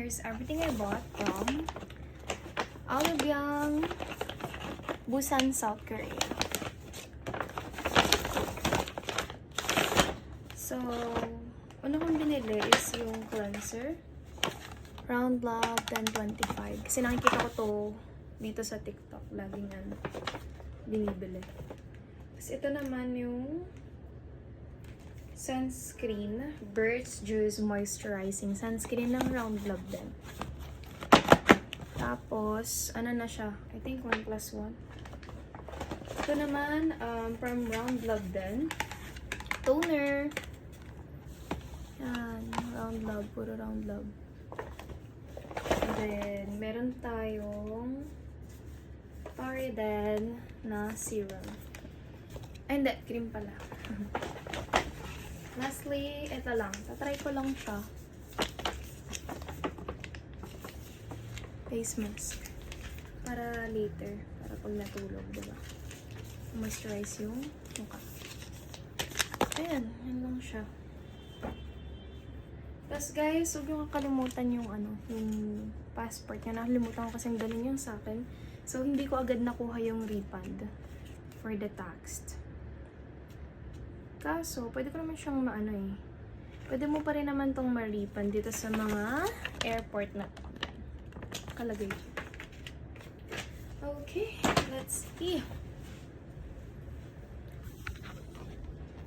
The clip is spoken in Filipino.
here's everything I bought from Alubyang, Busan, South Korea. So, una kong binili is yung cleanser. Round Love 1025. Kasi nakikita ko to dito sa TikTok. Laging binibili. Tapos ito naman yung sunscreen. Birch Juice Moisturizing Sunscreen ng Round Love din. Tapos, ano na siya? I think 1+1. Ito naman, from Round Love din. Toner. Yan. Round Love. Puro Round Love. And then, meron tayong Toriden na serum. Ay, hindi. Cream pala. Lastly, ito lang. Tatry ko lang siya. Face mask. Para later. Para pag natulog, diba? Moisturize yung mukha. Ayan. Yan lang siya. Tapos guys, huwag nyo kakalimutan yung yung passport nyo. Nakalimutan ko kasing dalhin yung sa akin. So, hindi ko agad nakuha yung refund for the tax. Kaso, pwede ko naman siyang pwede mo pa rin naman tong ma-refund dito sa mga airport na kalagay. Okay, let's see.